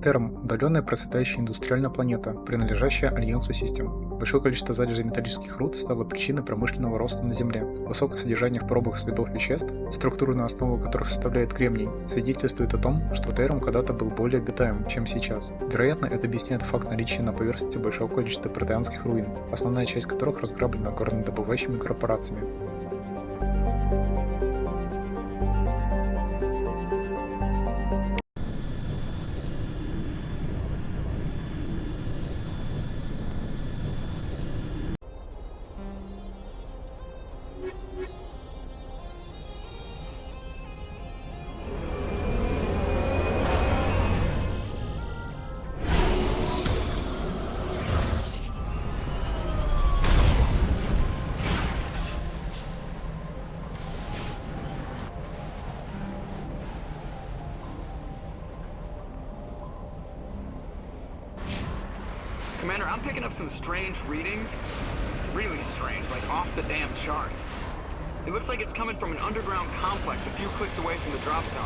Терм – удаленная процветающая индустриальная планета, принадлежащая Альянсу систем. Большое количество залежей металлических руд стало причиной промышленного роста на Земле. Высокое содержание в пробах следов веществ, структуру на основу которых составляет кремний, свидетельствует о том, что Терм когда-то был более обитаем, чем сейчас. Вероятно, это объясняет факт наличия на поверхности большого количества протеанских руин, основная часть которых разграблена горнодобывающими корпорациями. Commander, I'm picking up some strange readings. Really strange, like off the damn charts. It looks like it's coming from an underground complex a few clicks away from the drop zone.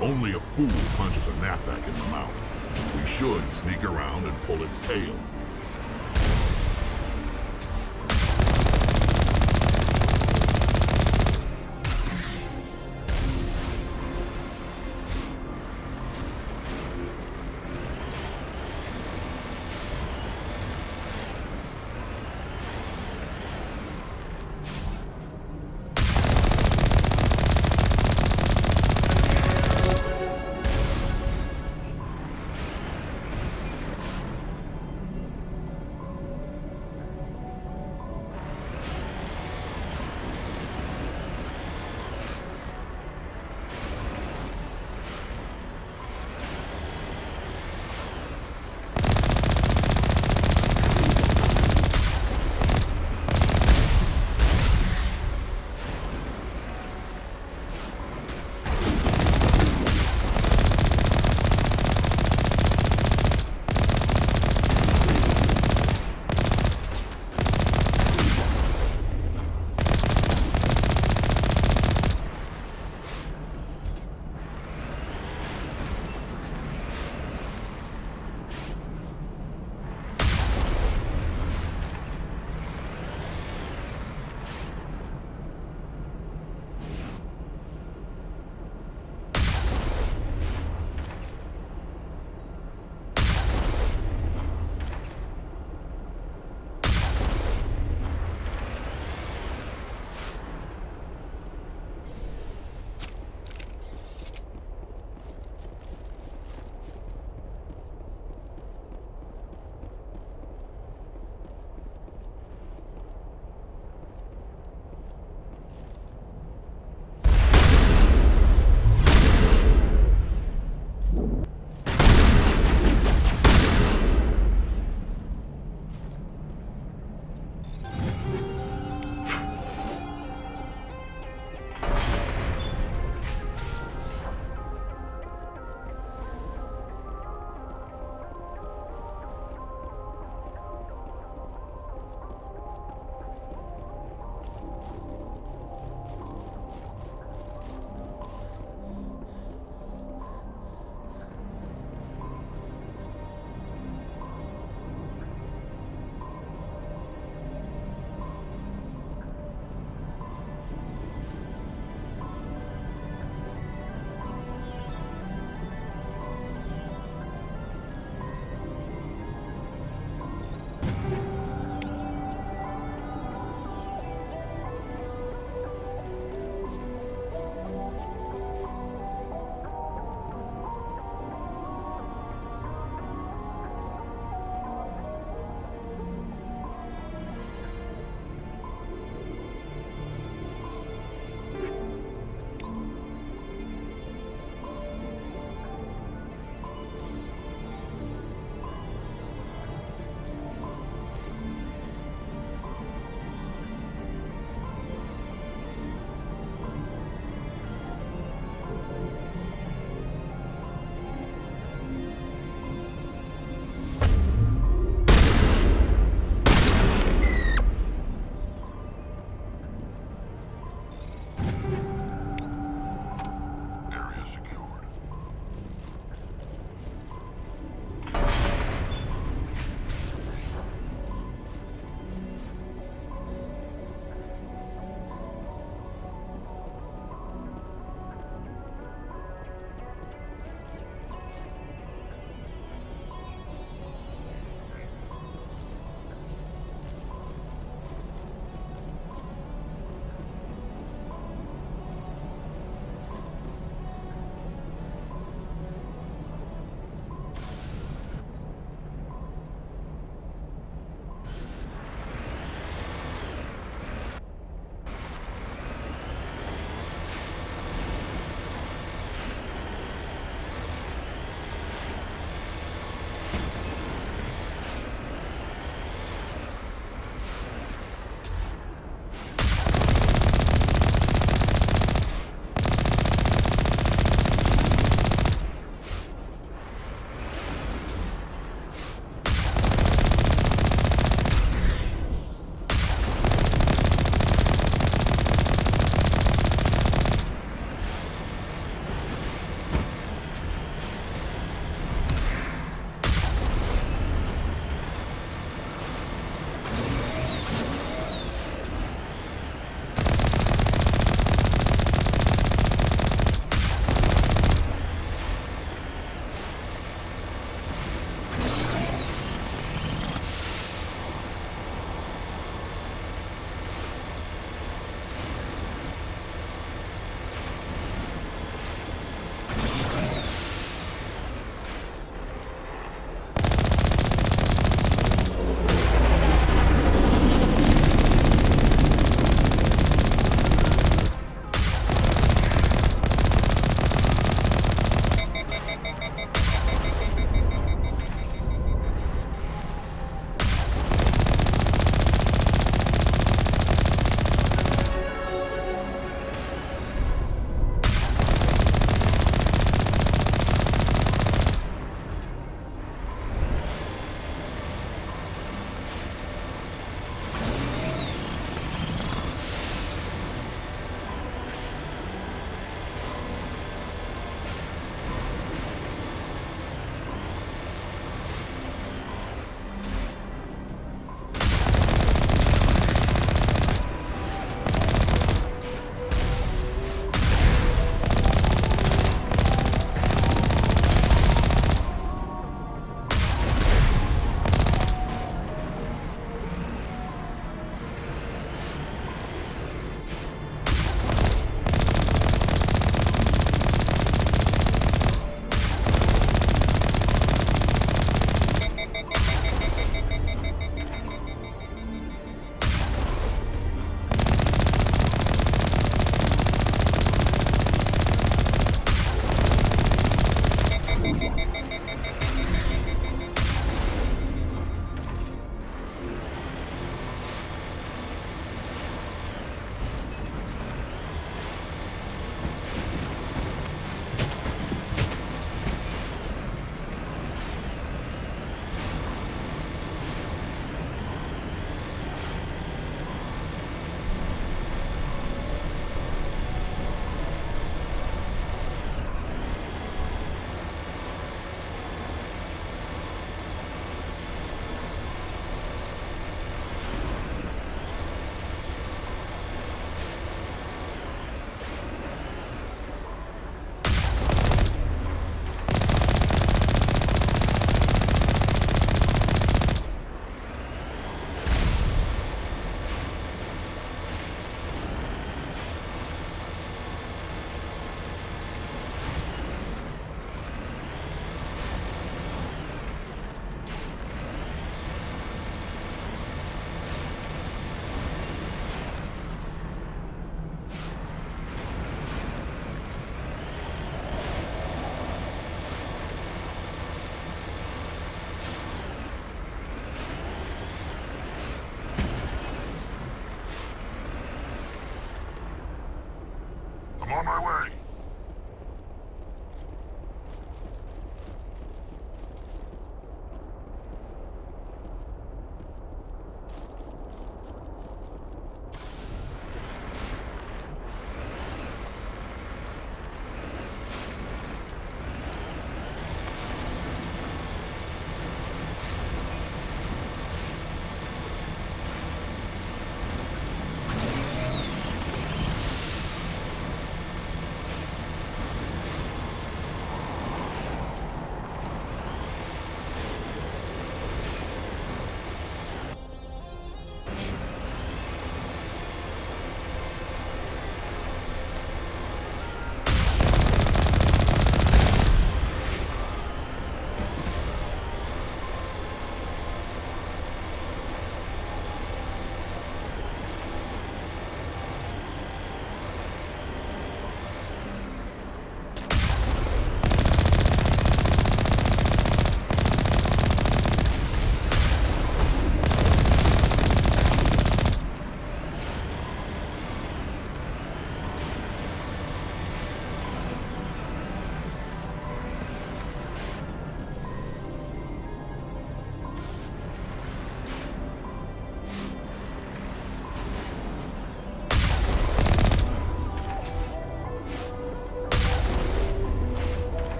Only a fool punches a knapsack in the mouth. We should sneak around and pull its tail.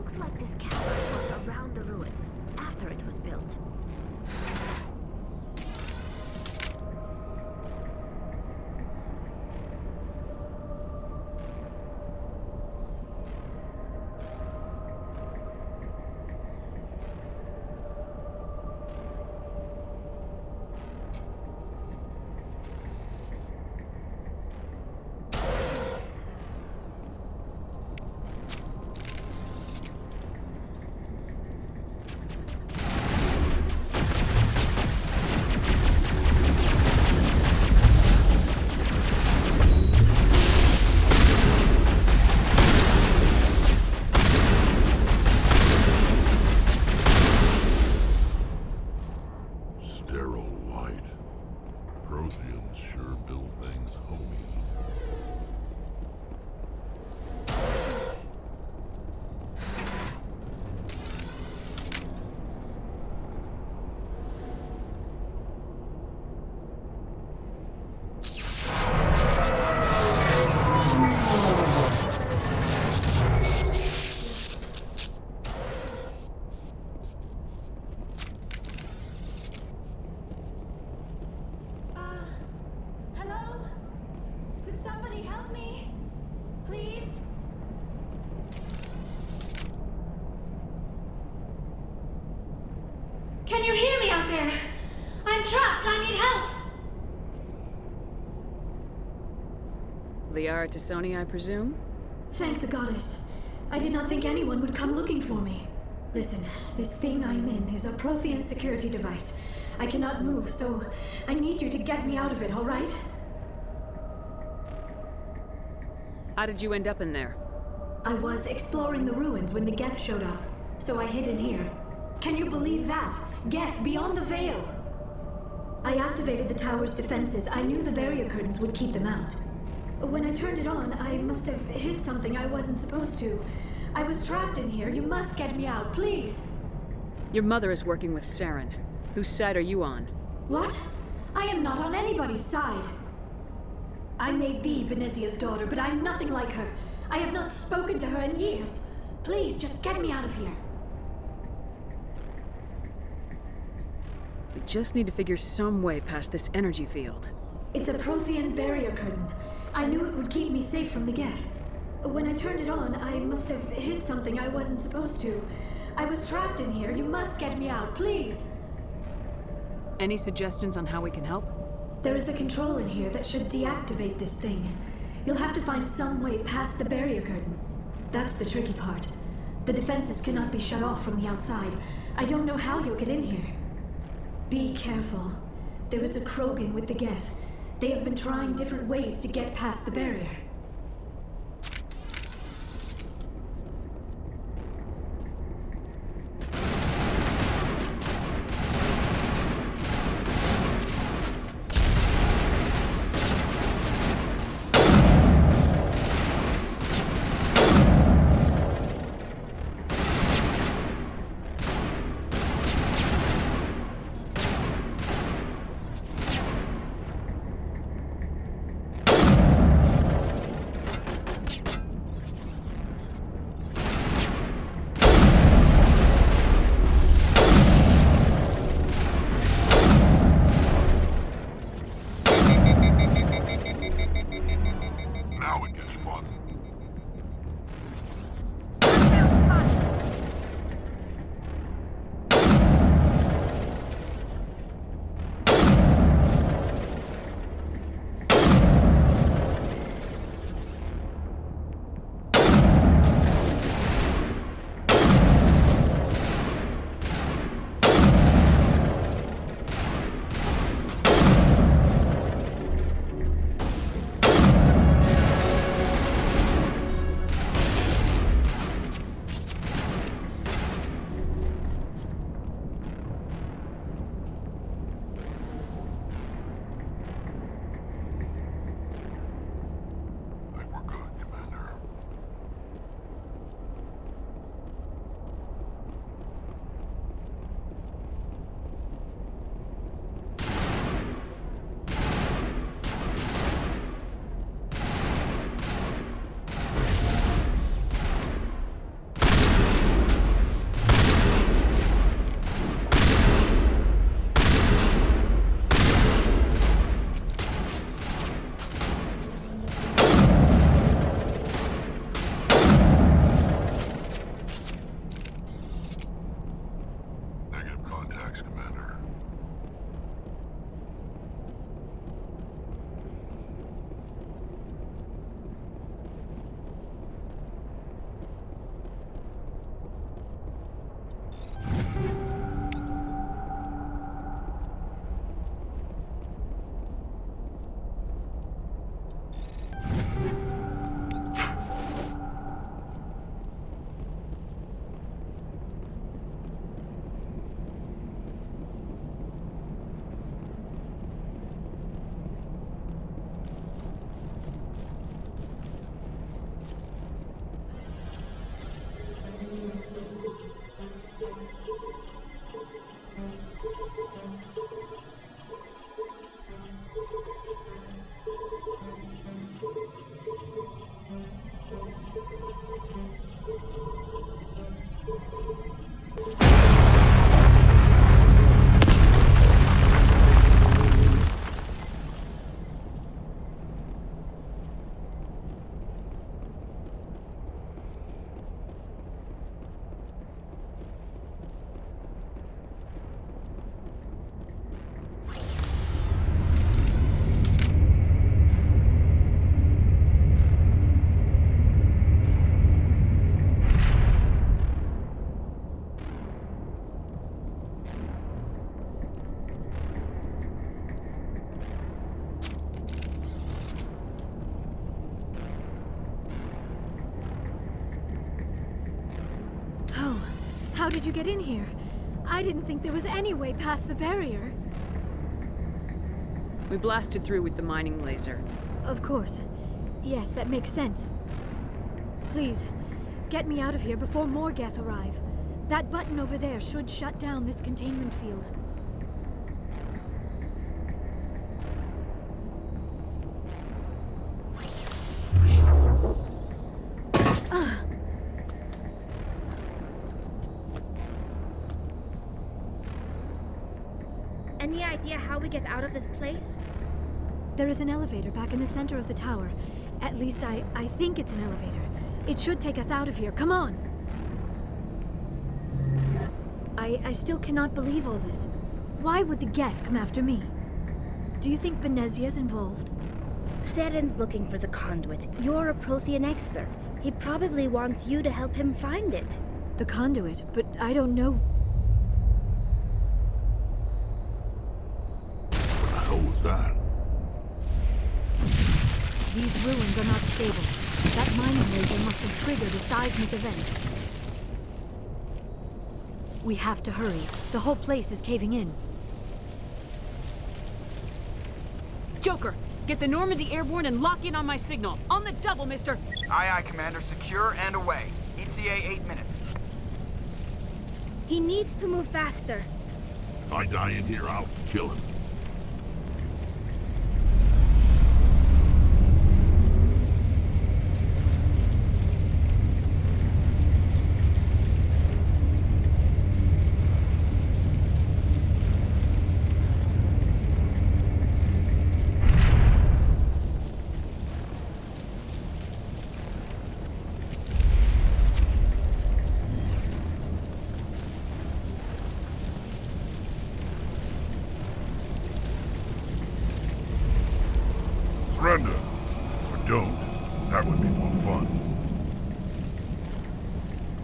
looks like this cavern went around the ruin after it was built. Sterile white. Protheans sure build things homey. Hello? Could somebody help me? Please? Can you hear me out there? I'm trapped. I need help. Liara T'Soni, I presume? Thank the goddess. I did not think anyone would come looking for me. Listen, this thing I'm in is a Prothean security device. I cannot move, so I need you to get me out of it, all right? How did you end up in there? I was exploring the ruins when the Geth showed up, so I hid in here. Can you believe that? Geth, beyond the veil! I activated the tower's defenses. I knew the barrier curtains would keep them out. When I turned it on, I must have hit something I wasn't supposed to. I was trapped in here. You must get me out, please! Your mother is working with Saren. Whose side are you on? What? I am not on anybody's side. I may be Benezia's daughter, but I'm nothing like her. I have not spoken to her in years. Please, just get me out of here. We just need to figure some way past this energy field. It's a Prothean barrier curtain. I knew it would keep me safe from the Geth. When I turned it on, I must have hit something I wasn't supposed to. I was trapped in here. You must get me out, please. Any suggestions on how we can help? There is a control in here that should deactivate this thing. You'll have to find some way past the barrier curtain. That's the tricky part. The defenses cannot be shut off from the outside. I don't know how you'll get in here. Be careful. There is a Krogan with the Geth. They have been trying different ways to get past the barrier. How did you get in here? I didn't think there was any way past the barrier. We blasted through with the mining laser. Of course. Yes, that makes sense. Please, get me out of here before more Geth arrive. That button over there should shut down this containment field. Any idea how we get out of this place? There is an elevator back in the center of the tower. At least I think it's an elevator. It should take us out of here. Come on! I still cannot believe all this. Why would the Geth come after me? Do you think Benezia's involved? Seren's looking for the conduit. You're a Prothean expert. He probably wants you to help him find it. The conduit? But I don't know. What the hell was that? These ruins are not stable. That mining laser must have triggered a seismic event. We have to hurry. The whole place is caving in. Joker, get the Normandy airborne and lock in on my signal. On the double, mister! Aye, aye, Commander. Secure and away. ETA 8 minutes. He needs to move faster. If I die in here, I'll kill him. Surrender. Or don't. That would be more fun.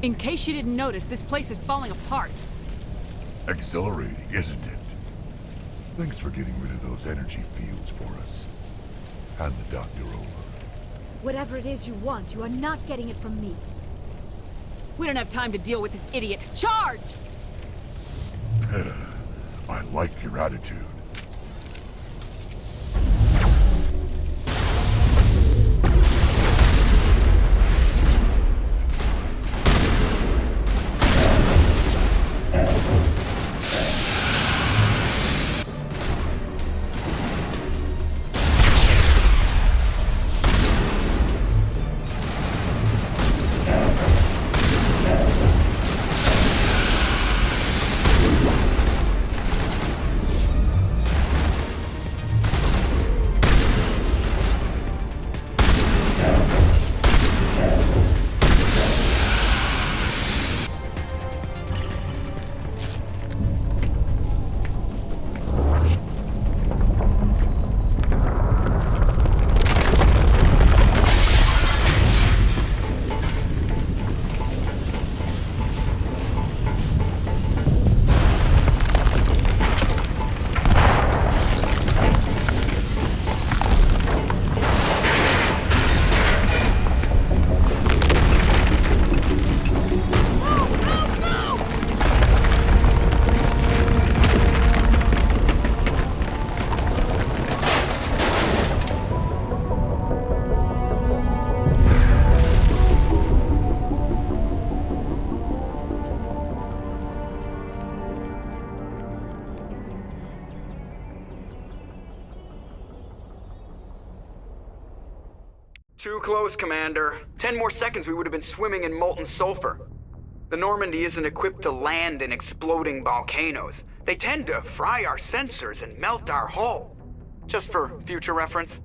In case you didn't notice, this place is falling apart. Exhilarating, isn't it? Thanks for getting rid of those energy fields for us. Hand the doctor over. Whatever it is you want, you are not getting it from me. We don't have time to deal with this idiot. Charge! I like your attitude. Too close, Commander. 10 more seconds we would have been swimming in molten sulfur. The Normandy isn't equipped to land in exploding volcanoes. They tend to fry our sensors and melt our hull. Just for future reference.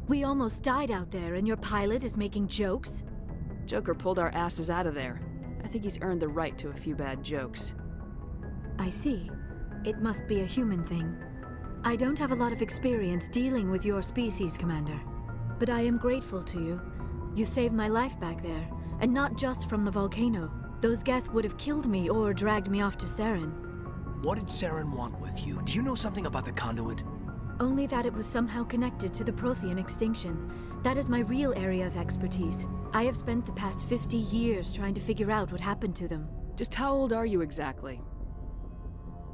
We almost died out there, and your pilot is making jokes? Joker pulled our asses out of there. I think he's earned the right to a few bad jokes. I see. It must be a human thing. I don't have a lot of experience dealing with your species, Commander. But I am grateful to you. You saved my life back there, and not just from the volcano. Those Geth would have killed me or dragged me off to Saren. What did Saren want with you? Do you know something about the conduit? Only that it was somehow connected to the Prothean extinction. That is my real area of expertise. I have spent the past 50 years trying to figure out what happened to them. Just how old are you exactly?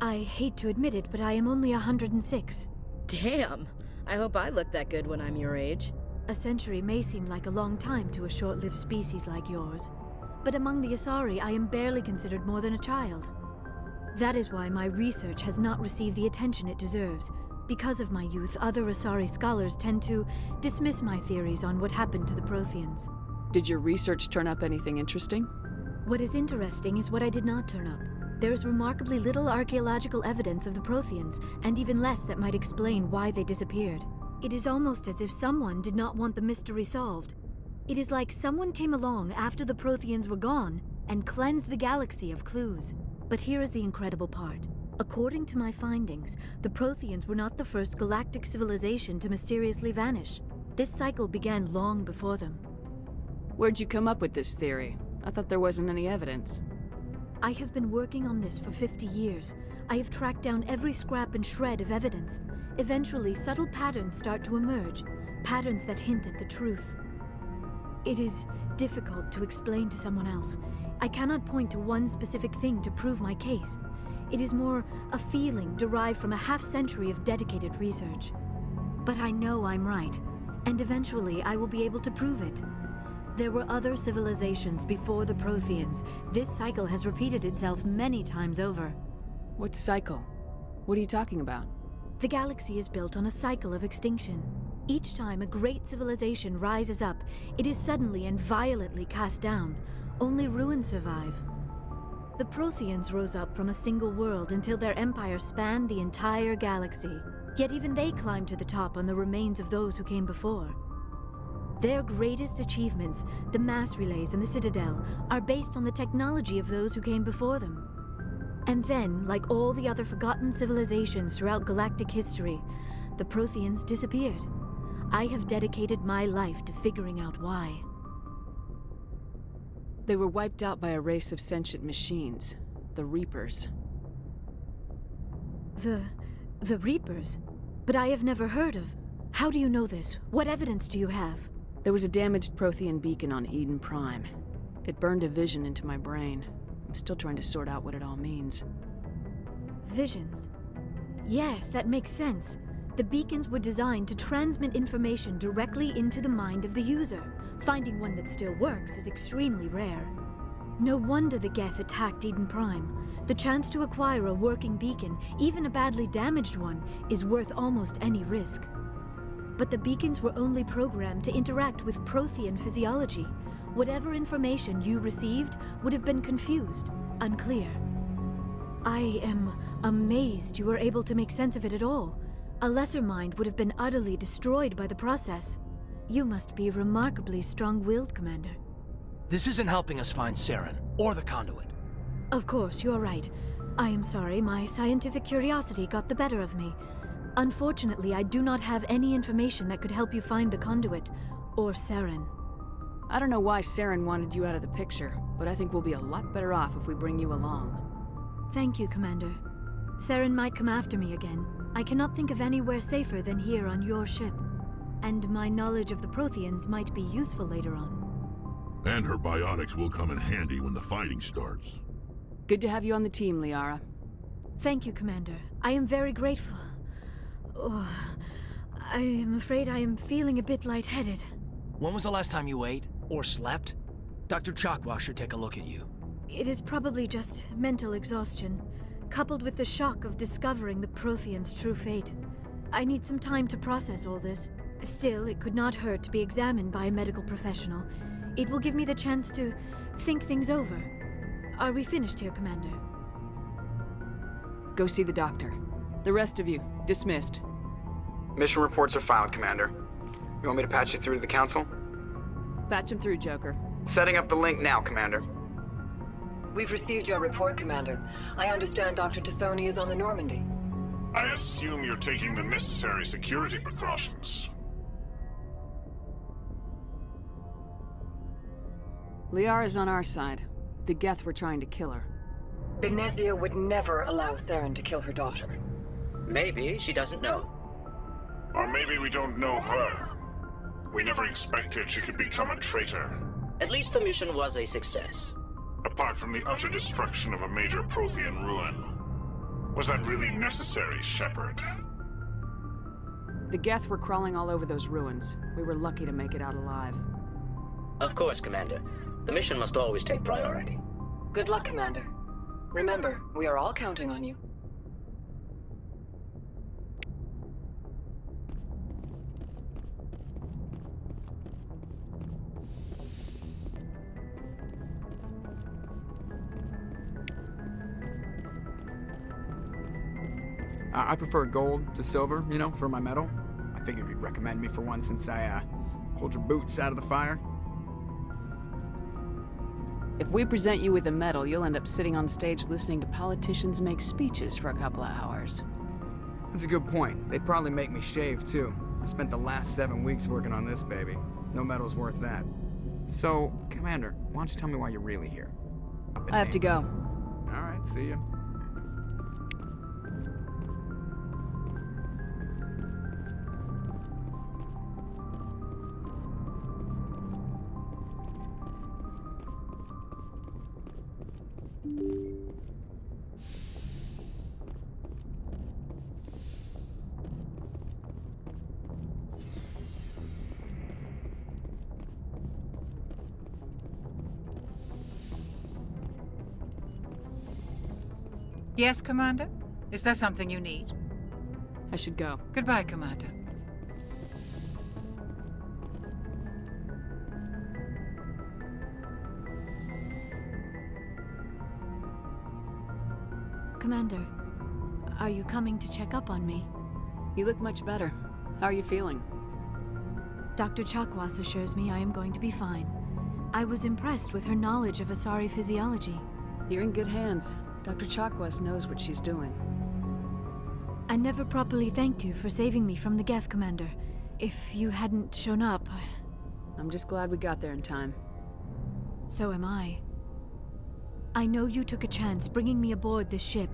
I hate to admit it, but I am only 106. Damn! I hope I look that good when I'm your age. A century may seem like a long time to a short-lived species like yours, but among the Asari, I am barely considered more than a child. That is why my research has not received the attention it deserves. Because of my youth, other Asari scholars tend to dismiss my theories on what happened to the Protheans. Did your research turn up anything interesting? What is interesting is what I did not turn up. There is remarkably little archaeological evidence of the Protheans, and even less that might explain why they disappeared. It is almost as if someone did not want the mystery solved. It is like someone came along after the Protheans were gone and cleansed the galaxy of clues. But here is the incredible part. According to my findings, the Protheans were not the first galactic civilization to mysteriously vanish. This cycle began long before them. Where'd you come up with this theory? I thought there wasn't any evidence. I have been working on this for 50 years. I have tracked down every scrap and shred of evidence. Eventually, subtle patterns start to emerge, patterns that hint at the truth. It is difficult to explain to someone else. I cannot point to one specific thing to prove my case. It is more a feeling derived from a half-century of dedicated research. But I know I'm right, and eventually I will be able to prove it. There were other civilizations before the Protheans. This cycle has repeated itself many times over. What cycle? What are you talking about? The galaxy is built on a cycle of extinction. Each time a great civilization rises up, it is suddenly and violently cast down. Only ruins survive. The Protheans rose up from a single world until their empire spanned the entire galaxy. Yet even they climbed to the top on the remains of those who came before. Their greatest achievements, the mass relays and the Citadel, are based on the technology of those who came before them. And then, like all the other forgotten civilizations throughout galactic history, the Protheans disappeared. I have dedicated my life to figuring out why. They were wiped out by a race of sentient machines, the Reapers. The Reapers? But I have never heard of. How do you know this? What evidence do you have? There was a damaged Prothean beacon on Eden Prime. It burned a vision into my brain. I'm still trying to sort out what it all means. Visions? Yes, that makes sense. The beacons were designed to transmit information directly into the mind of the user. Finding one that still works is extremely rare. No wonder the Geth attacked Eden Prime. The chance to acquire a working beacon, even a badly damaged one, is worth almost any risk. But the beacons were only programmed to interact with Prothean physiology. Whatever information you received would have been confused, unclear. I am amazed you were able to make sense of it at all. A lesser mind would have been utterly destroyed by the process. You must be remarkably strong-willed, Commander. This isn't helping us find Saren, or the conduit. Of course, you are right. I am sorry, my scientific curiosity got the better of me. Unfortunately, I do not have any information that could help you find the conduit, or Saren. I don't know why Saren wanted you out of the picture, but I think we'll be a lot better off if we bring you along. Thank you, Commander. Saren might come after me again. I cannot think of anywhere safer than here on your ship. And my knowledge of the Protheans might be useful later on. And her biotics will come in handy when the fighting starts. Good to have you on the team, Liara. Thank you, Commander. I am very grateful. Oh, I am afraid I am feeling a bit lightheaded. When was the last time you ate, or slept? Dr. Chakwa should take a look at you. It is probably just mental exhaustion, coupled with the shock of discovering the Protheans' true fate. I need some time to process all this. Still, it could not hurt to be examined by a medical professional. It will give me the chance to think things over. Are we finished here, Commander? Go see the doctor. The rest of you, dismissed. Mission reports are filed, Commander. You want me to patch you through to the Council? Patch him through, Joker. Setting up the link now, Commander. We've received your report, Commander. I understand Dr. T'Soni is on the Normandy. I assume you're taking the necessary security precautions. Liara's on our side. The Geth were trying to kill her. Benezia would never allow Saren to kill her daughter. Maybe she doesn't know. Or maybe we don't know her. We never expected she could become a traitor. At least the mission was a success. Apart from the utter destruction of a major Prothean ruin. Was that really necessary, Shepard? The Geth were crawling all over those ruins. We were lucky to make it out alive. Of course, Commander. The mission must always take priority. Good luck, Commander. Remember, we are all counting on you. I prefer gold to silver, you know, for my medal. I figured you'd recommend me for one since I, pulled your boots out of the fire. If we present you with a medal, you'll end up sitting on stage listening to politicians make speeches for a couple of hours. That's a good point. They'd probably make me shave, too. I spent the last 7 weeks working on this baby. No medal's worth that. So, Commander, why don't you tell me why you're really here? I have to go. All right, see ya. Yes, Commander? Is there something you need? I should go. Goodbye, Commander. Commander, are you coming to check up on me? You look much better. How are you feeling? Dr. Chakwas assures me I am going to be fine. I was impressed with her knowledge of Asari physiology. You're in good hands. Dr. Chakwas knows what she's doing. I never properly thanked you for saving me from the Geth, Commander. If you hadn't shown up... I'm just glad we got there in time. So am I. I know you took a chance bringing me aboard this ship.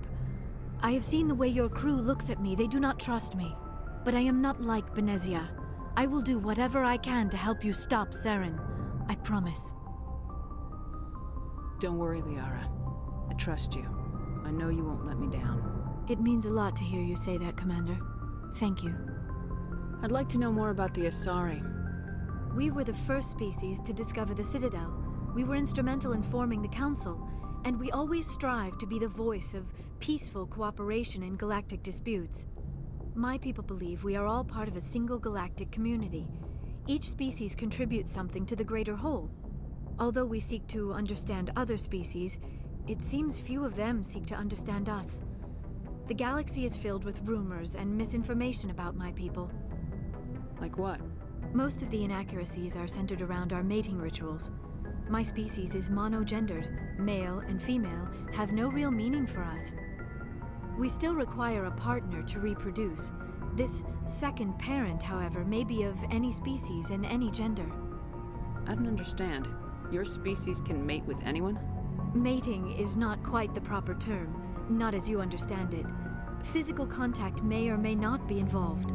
I have seen the way your crew looks at me. They do not trust me. But I am not like Benezia. I will do whatever I can to help you stop Saren. I promise. Don't worry, Liara. I trust you. I know you won't let me down. It means a lot to hear you say that, Commander. Thank you. I'd like to know more about the Asari. We were the first species to discover the Citadel. We were instrumental in forming the Council, and we always strive to be the voice of peaceful cooperation in galactic disputes. My people believe we are all part of a single galactic community. Each species contributes something to the greater whole. Although we seek to understand other species, it seems few of them seek to understand us. The galaxy is filled with rumors and misinformation about my people. Like what? Most of the inaccuracies are centered around our mating rituals. My species is monogendered. Male and female have no real meaning for us. We still require a partner to reproduce. This second parent, however, may be of any species and any gender. I don't understand. Your species can mate with anyone? Mating is not quite the proper term, not as you understand it. Physical contact may or may not be involved,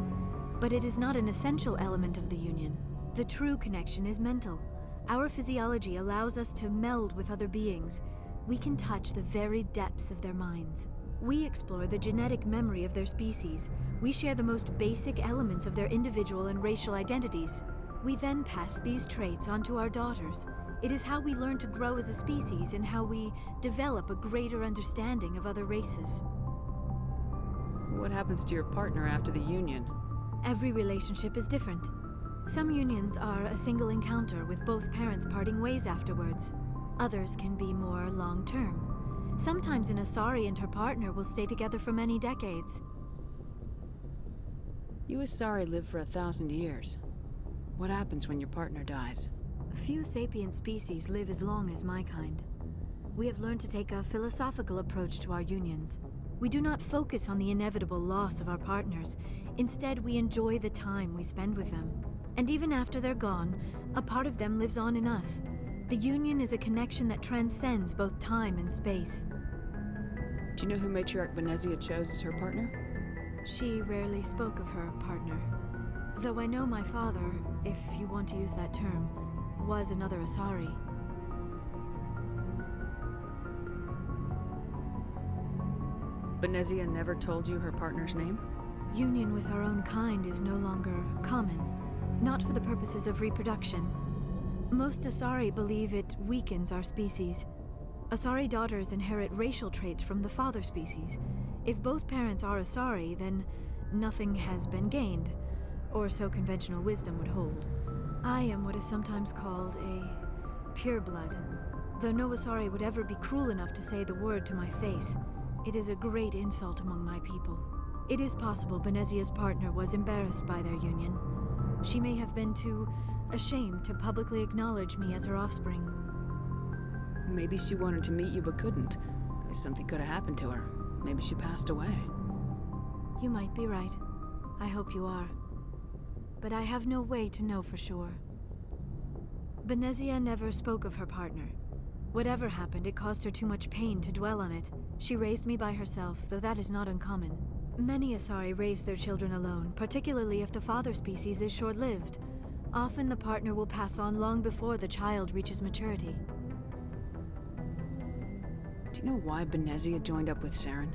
but it is not an essential element of the union. The true connection is mental. Our physiology allows us to meld with other beings. We can touch the very depths of their minds. We explore the genetic memory of their species. We share the most basic elements of their individual and racial identities. We then pass these traits on to our daughters. It is how we learn to grow as a species and how we develop a greater understanding of other races. What happens to your partner after the union? Every relationship is different. Some unions are a single encounter with both parents parting ways afterwards. Others can be more long-term. Sometimes an Asari and her partner will stay together for many decades. You Asari live for 1,000 years. What happens when your partner dies? Few sapient species live as long as my kind. We have learned to take a philosophical approach to our unions. We do not focus on the inevitable loss of our partners. Instead, we enjoy the time we spend with them. And even after they're gone, a part of them lives on in us. The union is a connection that transcends both time and space. Do you know who Matriarch Benezia chose as her partner? She rarely spoke of her partner. Though I know my father, if you want to use that term, was another Asari. Benezia never told you her partner's name? Union with our own kind is no longer common, not for the purposes of reproduction. Most Asari believe it weakens our species. Asari daughters inherit racial traits from the father species. If both parents are Asari, then nothing has been gained, or so conventional wisdom would hold. I am what is sometimes called a pureblood, though no Asari would ever be cruel enough to say the word to my face. It is a great insult among my people. It is possible Benezia's partner was embarrassed by their union. She may have been too ashamed to publicly acknowledge me as her offspring. Maybe she wanted to meet you but couldn't. Something could have happened to her. Maybe she passed away. You might be right. I hope you are. But I have no way to know for sure. Benezia never spoke of her partner. Whatever happened, it caused her too much pain to dwell on it. She raised me by herself, though that is not uncommon. Many Asari raise their children alone, particularly if the father species is short-lived. Often the partner will pass on long before the child reaches maturity. Do you know why Benezia joined up with Saren?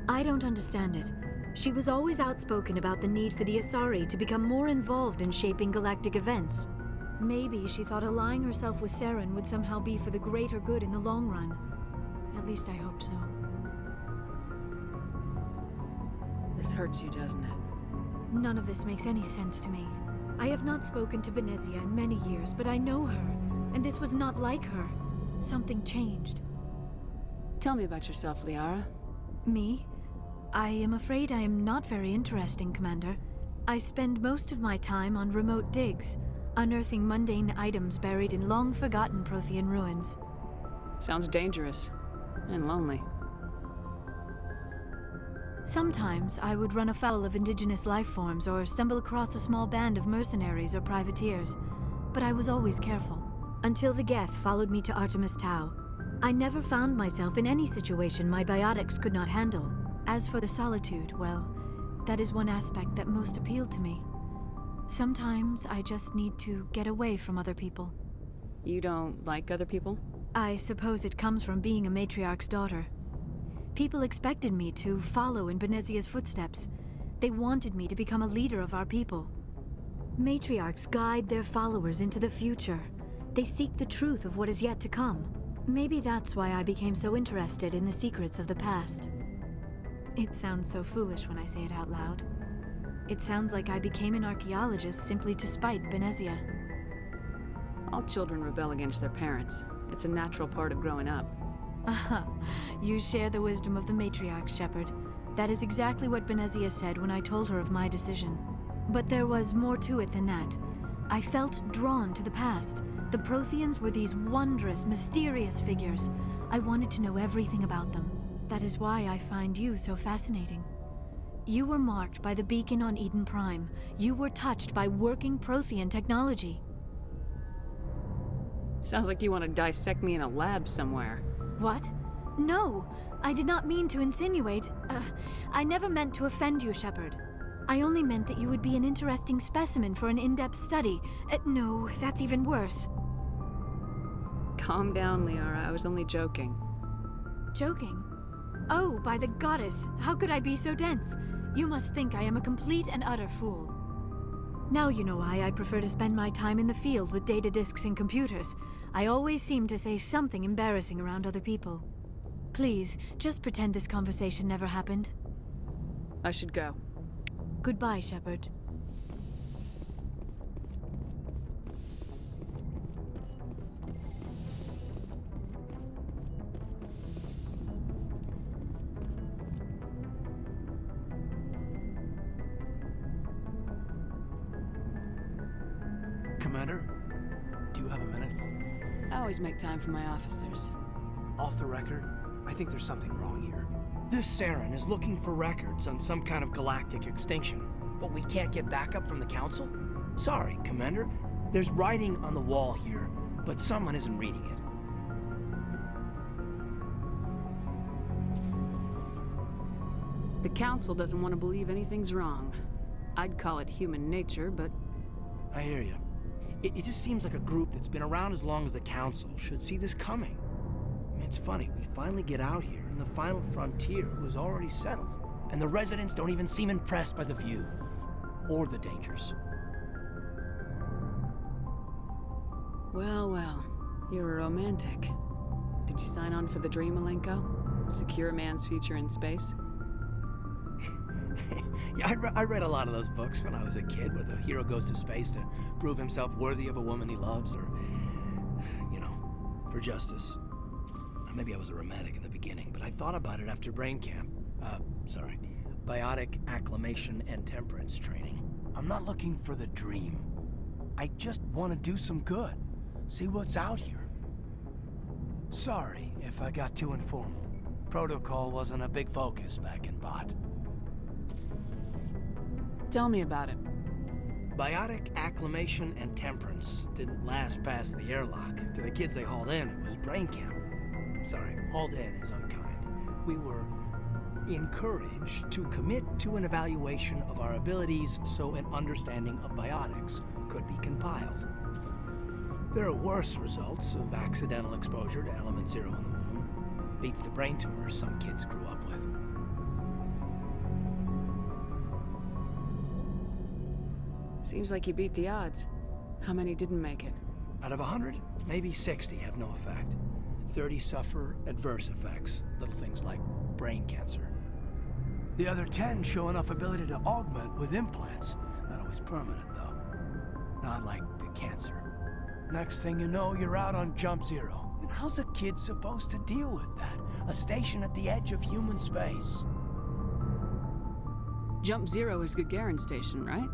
I don't understand it. She was always outspoken about the need for the Asari to become more involved in shaping galactic events. Maybe she thought allying herself with Saren would somehow be for the greater good in the long run. At least I hope so. This hurts you, doesn't it? None of this makes any sense to me. I have not spoken to Benezia in many years, but I know her, and this was not like her. Something changed. Tell me about yourself, Liara. Me? I am afraid I am not very interesting, Commander. I spend most of my time on remote digs, unearthing mundane items buried in long-forgotten Prothean ruins. Sounds dangerous. And lonely. Sometimes I would run afoul of indigenous life forms or stumble across a small band of mercenaries or privateers, but I was always careful. Until the Geth followed me to Artemis Tau, I never found myself in any situation my biotics could not handle. As for the solitude, well, that is one aspect that most appealed to me. Sometimes I just need to get away from other people. You don't like other people? I suppose it comes from being a matriarch's daughter. People expected me to follow in Benezia's footsteps. They wanted me to become a leader of our people. Matriarchs guide their followers into the future. They seek the truth of what is yet to come. Maybe that's why I became so interested in the secrets of the past. It sounds so foolish when I say it out loud. It sounds like I became an archaeologist simply to spite Benezia. All children rebel against their parents. It's a natural part of growing up. Aha, you share the wisdom of the matriarch, Shepard. That is exactly what Benezia said when I told her of my decision. But there was more to it than that. I felt drawn to the past. The Protheans were these wondrous, mysterious figures. I wanted to know everything about them. That is why I find you so fascinating. You were marked by the beacon on Eden Prime. You were touched by working Prothean technology. Sounds like you want to dissect me in a lab somewhere. What? No! I did not mean to insinuate. I never meant to offend you, Shepard. I only meant that you would be an interesting specimen for an in-depth study. No, that's even worse. Calm down, Liara. I was only joking. Joking? Oh, by the goddess, how could I be so dense? You must think I am a complete and utter fool. Now you know why I prefer to spend my time in the field with data disks and computers. I always seem to say something embarrassing around other people. Please, just pretend this conversation never happened. I should go. Goodbye, Shepard. Commander, do you have a minute? I always make time for my officers. Off the record, I think there's something wrong here. This Saren is looking for records on some kind of galactic extinction, but we can't get backup from the Council? Sorry, Commander. There's writing on the wall here, but someone isn't reading it. The Council doesn't want to believe anything's wrong. I'd call it human nature, but... I hear you. It just seems like a group that's been around as long as the Council should see this coming. I mean, it's funny, we finally get out here, and the final frontier was already settled. And the residents don't even seem impressed by the view. Or the dangers. Well, well. You're a romantic. Did you sign on for the dream, Malenko? Secure a man's future in space? Yeah, I read a lot of those books when I was a kid, where the hero goes to space to prove himself worthy of a woman he loves, or, you know, for justice. Maybe I was a romantic in the beginning, but I thought about it after brain camp. Biotic acclimation and temperance training. I'm not looking for the dream. I just want to do some good. See what's out here. Sorry if I got too informal. Protocol wasn't a big focus back in Bot. Tell me about it. Biotic acclimation and temperance didn't last past the airlock. To the kids they hauled in, it was brain camp. Sorry, hauled in is unkind. We were encouraged to commit to an evaluation of our abilities so an understanding of biotics could be compiled. There are worse results of accidental exposure to element 0 in the womb. Beats the brain tumors some kids grew up with. Seems like you beat the odds. How many didn't make it? Out of 100, maybe 60 have no effect. 30 suffer adverse effects, little things like brain cancer. The other 10 show enough ability to augment with implants. Not always permanent, though. Not like the cancer. Next thing you know, you're out on Jump Zero. And how's a kid supposed to deal with that? A station at the edge of human space. Jump Zero is Gagarin Station, right?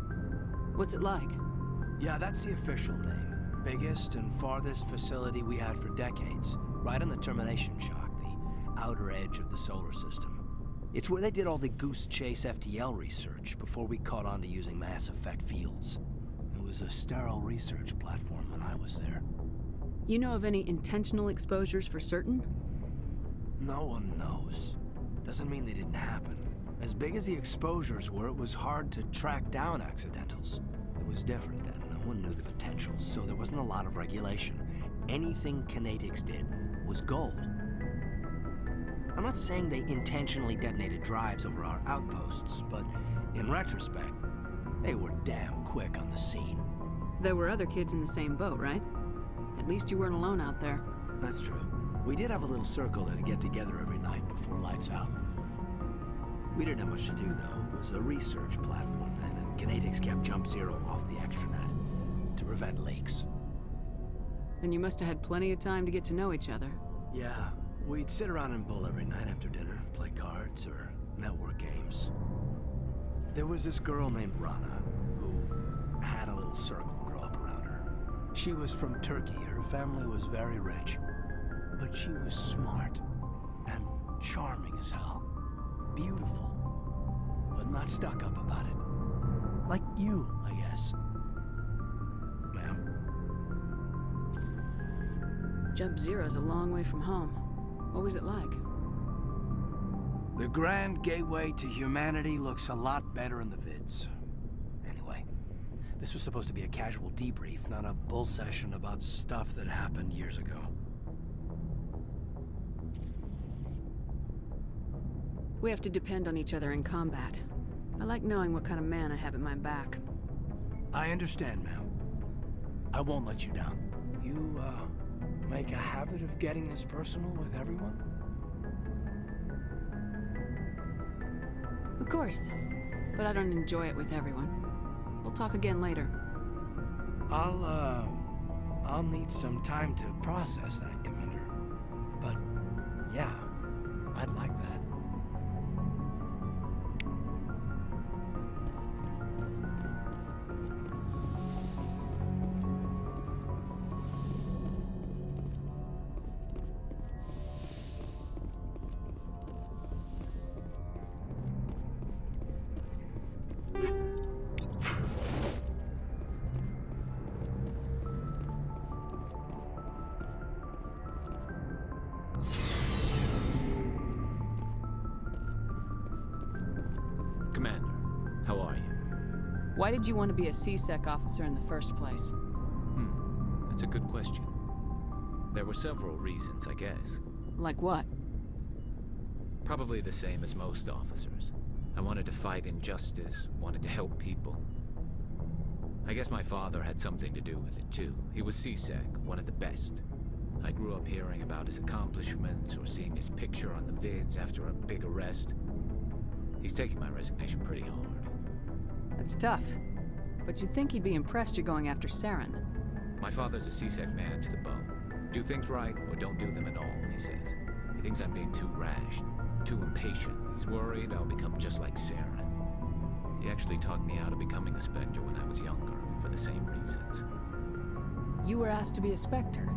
What's it like? Yeah, that's the official name. Biggest and farthest facility we had for decades. Right on the termination shock, the outer edge of the solar system. It's where they did all the Goose Chase FTL research before we caught on to using Mass Effect fields. It was a sterile research platform when I was there. You know of any intentional exposures for certain? No one knows. Doesn't mean they didn't happen. As big as the exposures were, it was hard to track down accidentals. It was different then. No one knew the potential, so there wasn't a lot of regulation. Anything Kinetics did was gold. I'm not saying they intentionally detonated drives over our outposts, but in retrospect, they were damn quick on the scene. There were other kids in the same boat, right? At least you weren't alone out there. That's true. We did have a little circle that'd get together every night before lights out. We didn't have much to do, though. It was a research platform then, and Kinetics kept Jump Zero off the extranet to prevent leaks. And you must have had plenty of time to get to know each other. Yeah, we'd sit around and bull every night after dinner, play cards or network games. There was this girl named Rana, who had a little circle grow up around her. She was from Turkey. Her family was very rich. But she was smart and charming as hell. Beautiful, but not stuck up about it. Like you, I guess. Ma'am? Jump Zero's a long way from home. What was it like? The grand gateway to humanity looks a lot better in the vids. Anyway, this was supposed to be a casual debrief, not a bull session about stuff that happened years ago. We have to depend on each other in combat. I like knowing what kind of man I have at my back. I understand, ma'am. I won't let you down. You, make a habit of getting this personal with everyone? Of course, but I don't enjoy it with everyone. We'll talk again later. I'll need some time to process that, Commander. But, yeah, I'd like that. Commander, how are you? Why did you want to be a C-Sec officer in the first place? That's a good question. There were several reasons, I guess. Like what? Probably the same as most officers. I wanted to fight injustice, wanted to help people. I guess my father had something to do with it too. He was CSEC, one of the best. I grew up hearing about his accomplishments or seeing his picture on the vids after a big arrest. He's taking my resignation pretty hard. That's tough. But you'd think he'd be impressed you're going after Saren. My father's a CSEC man to the bone. Do things right or don't do them at all, he says. He thinks I'm being too rash, too impatient. He's worried I'll become just like Saren. He actually talked me out of becoming a Spectre when I was younger, for the same reasons. You were asked to be a Spectre?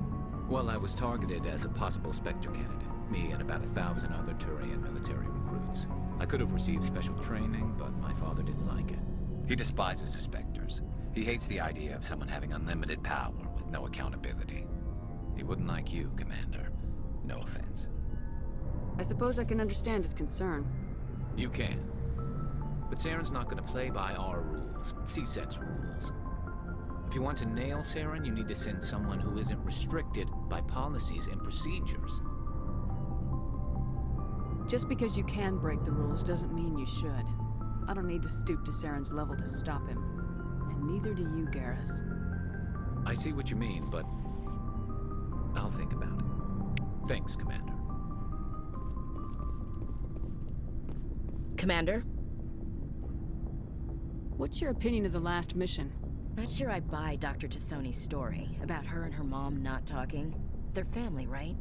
Well, I was targeted as a possible Spectre candidate. Me and about 1,000 other Turian military recruits. I could have received special training, but my father didn't like it. He despises the Spectres. He hates the idea of someone having unlimited power with no accountability. He wouldn't like you, Commander. No offense. I suppose I can understand his concern. You can. But Saren's not going to play by our rules, CSEC's rules. If you want to nail Saren, you need to send someone who isn't restricted by policies and procedures. Just because you can break the rules doesn't mean you should. I don't need to stoop to Saren's level to stop him. And neither do you, Garrus. I see what you mean, but I'll think about it. Thanks, Commander. Commander? What's your opinion of the last mission? Not sure I buy Dr. T'Soni's story about her and her mom not talking. They're family, right?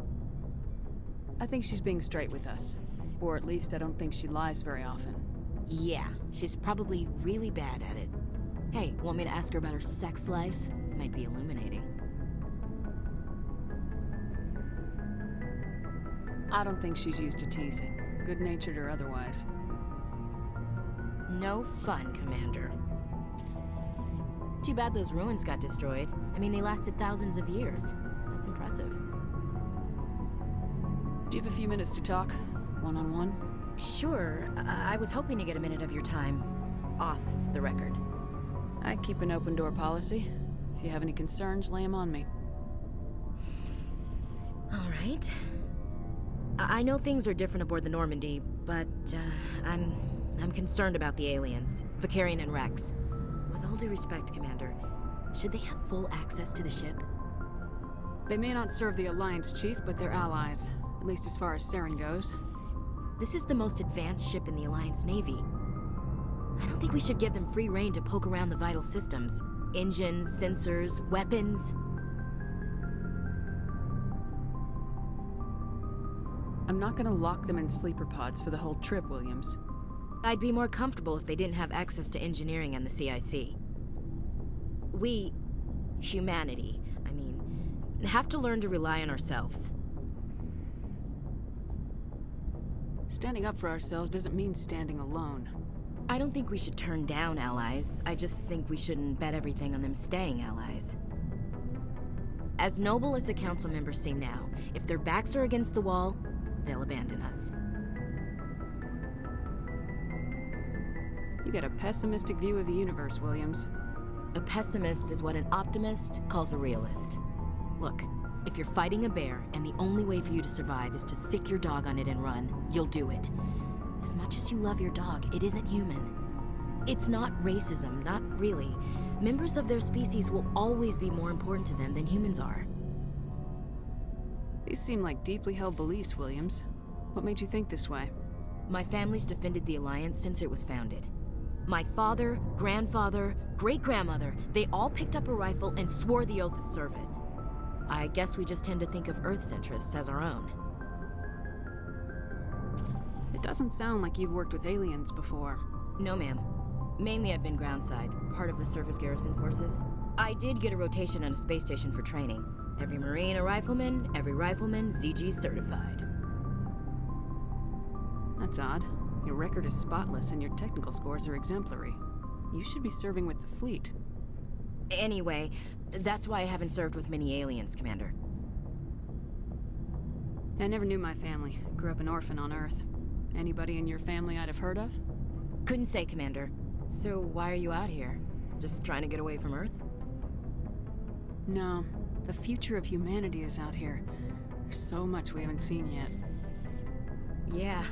I think she's being straight with us. Or at least I don't think she lies very often. Yeah, she's probably really bad at it. Hey, want me to ask her about her sex life? Might be illuminating. I don't think she's used to teasing, good-natured or otherwise. No fun, Commander. Too bad those ruins got destroyed. I mean, they lasted thousands of years. That's impressive. Do you have a few minutes to talk? One-on-one? Sure. I was hoping to get a minute of your time off the record. I keep an open-door policy. If you have any concerns, lay them on me. All right. I know things are different aboard the Normandy, but I'm concerned about the aliens, Vicarian and Rex. With all due respect, Commander, should they have full access to the ship? They may not serve the Alliance, Chief, but they're allies, at least as far as Saren goes. This is the most advanced ship in the Alliance Navy. I don't think we should give them free rein to poke around the vital systems. Engines, sensors, weapons. I'm not gonna lock them in sleeper pods for the whole trip, Williams. I'd be more comfortable if they didn't have access to engineering and the CIC. We, humanity, have to learn to rely on ourselves. Standing up for ourselves doesn't mean standing alone. I don't think we should turn down allies. I just think we shouldn't bet everything on them staying allies. As noble as the council members seem now, if their backs are against the wall, they'll abandon us. You got a pessimistic view of the universe, Williams. A pessimist is what an optimist calls a realist. Look, if you're fighting a bear and the only way for you to survive is to sick your dog on it and run, you'll do it. As much as you love your dog, it isn't human. It's not racism, not really. Members of their species will always be more important to them than humans are. These seem like deeply held beliefs, Williams. What made you think this way? My family's defended the Alliance since it was founded. My father, grandfather, great-grandmother, they all picked up a rifle and swore the oath of service. I guess we just tend to think of Earth's interests as our own. It doesn't sound like you've worked with aliens before. No, ma'am. Mainly I've been groundside, part of the surface garrison forces. I did get a rotation on a space station for training. Every Marine a rifleman, every rifleman ZG certified. That's odd. Your record is spotless and your technical scores are exemplary. You should be serving with the fleet. Anyway, that's why I haven't served with many aliens, Commander. I never knew my family. Grew up an orphan on Earth. Anybody in your family I'd have heard of? Couldn't say, Commander. So why are you out here? Just trying to get away from Earth? No. The future of humanity is out here. There's so much we haven't seen yet. Yeah.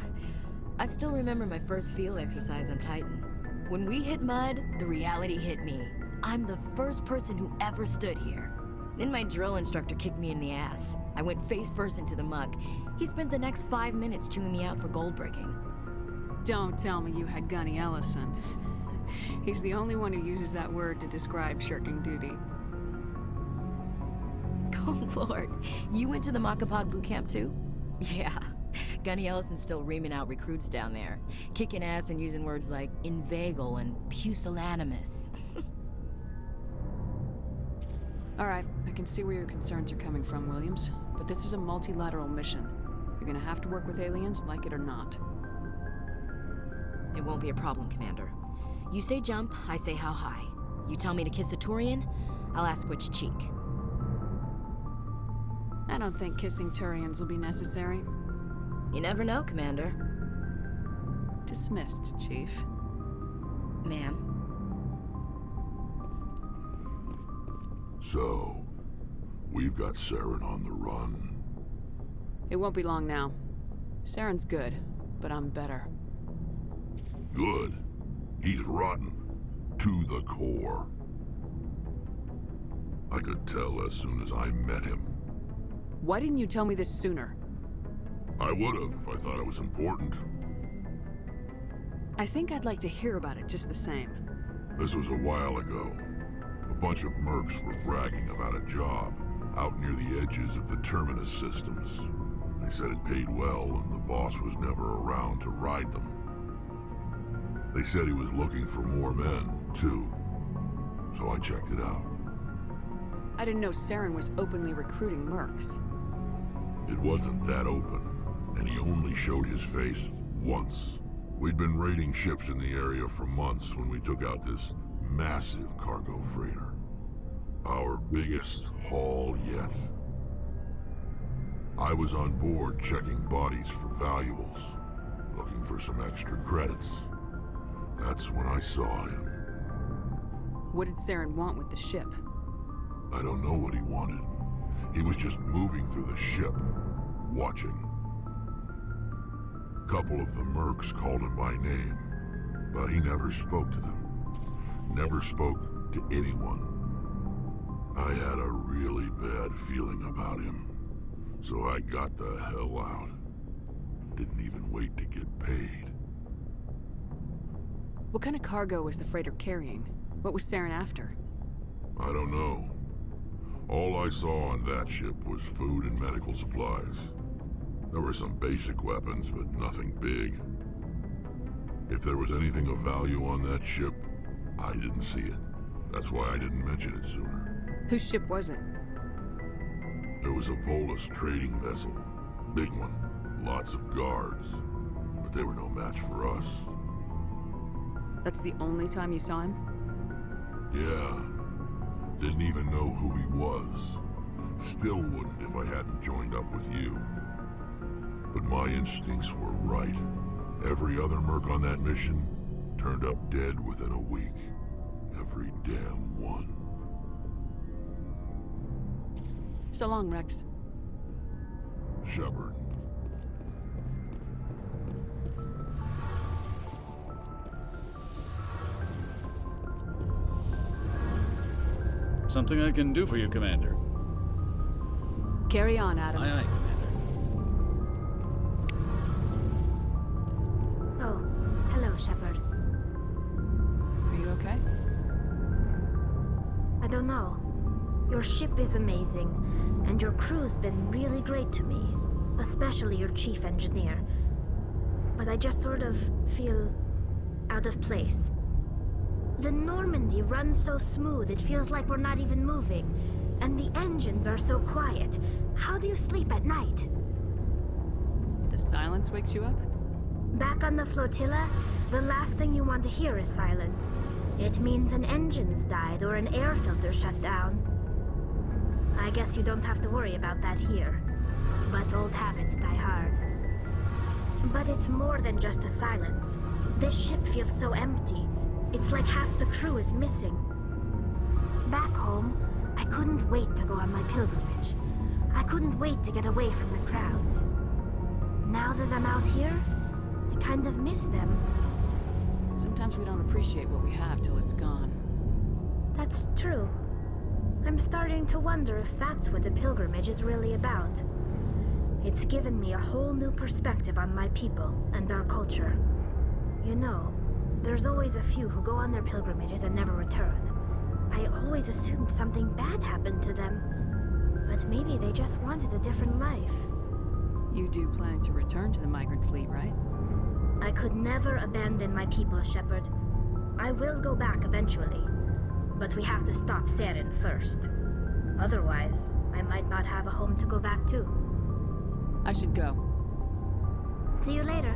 I still remember my first field exercise on Titan. When we hit mud, the reality hit me. I'm the first person who ever stood here. Then my drill instructor kicked me in the ass. I went face first into the muck. He spent the next 5 minutes chewing me out for gold breaking. Don't tell me you had Gunny Ellison. He's the only one who uses that word to describe shirking duty. Oh Lord, you went to the Makapog boot camp too? Yeah, Gunny Ellison's still reaming out recruits down there, kicking ass and using words like inveigle and pusillanimous. All right, I can see where your concerns are coming from, Williams, but this is a multilateral mission. You're gonna have to work with aliens, like it or not. It won't be a problem, Commander. You say jump, I say how high. You tell me to kiss a Turian, I'll ask which cheek. I don't think kissing Turians will be necessary. You never know, Commander. Dismissed, Chief. Ma'am. So, we've got Saren on the run. It won't be long now. Saren's good, but I'm better. Good. He's rotten. To the core. I could tell as soon as I met him. Why didn't you tell me this sooner? I would've if I thought it was important. I think I'd like to hear about it just the same. This was a while ago. A bunch of mercs were bragging about a job out near the edges of the terminus systems. They said it paid well and the boss was never around to ride them. They said he was looking for more men, too. So I checked it out. I didn't know Saren was openly recruiting mercs. It wasn't that open, and he only showed his face once. We'd been raiding ships in the area for months when we took out this massive cargo freighter. Our biggest haul yet. I was on board checking bodies for valuables, looking for some extra credits. That's when I saw him. What did Saren want with the ship? I don't know what he wanted. He was just moving through the ship, watching. A couple of the mercs called him by name, but he never spoke to them. Never spoke to anyone. I had a really bad feeling about him, so I got the hell out. Didn't even wait to get paid. What kind of cargo was the freighter carrying? What was Saren after? I don't know. All I saw on that ship was food and medical supplies. There were some basic weapons, but nothing big. If there was anything of value on that ship, I didn't see it. That's why I didn't mention it sooner. Whose ship was it? It was a Volus trading vessel. Big one. Lots of guards. But they were no match for us. That's the only time you saw him? Yeah. Didn't even know who he was. Still wouldn't if I hadn't joined up with you. But my instincts were right. Every other merc on that mission turned up dead within a week. Every damn one. So long, Rex. Shepard. Something I can do for you, Commander. Carry on, Adams. Aye, aye, Commander. Oh, hello, Shepard. Are you okay? I don't know. Your ship is amazing, and your crew's been really great to me, especially your chief engineer. But I just sort of feel out of place. The Normandy runs so smooth it feels like we're not even moving, and the engines are so quiet. How do you sleep at night? The silence wakes you up? Back on the flotilla, the last thing you want to hear is silence. It means an engine's died or an air filter shut down. I guess you don't have to worry about that here. But old habits die hard. But it's more than just the silence. This ship feels so empty. It's like half the crew is missing. Back home, I couldn't wait to go on my pilgrimage. I couldn't wait to get away from the crowds. Now that I'm out here, I kind of miss them. Sometimes we don't appreciate what we have till it's gone. That's true. I'm starting to wonder if that's what the pilgrimage is really about. It's given me a whole new perspective on my people and our culture. You know, there's always a few who go on their pilgrimages and never return. I always assumed something bad happened to them, but maybe they just wanted a different life. You do plan to return to the migrant fleet, right? I could never abandon my people, Shepard. I will go back eventually, but we have to stop Saren first. Otherwise, I might not have a home to go back to. I should go. See you later.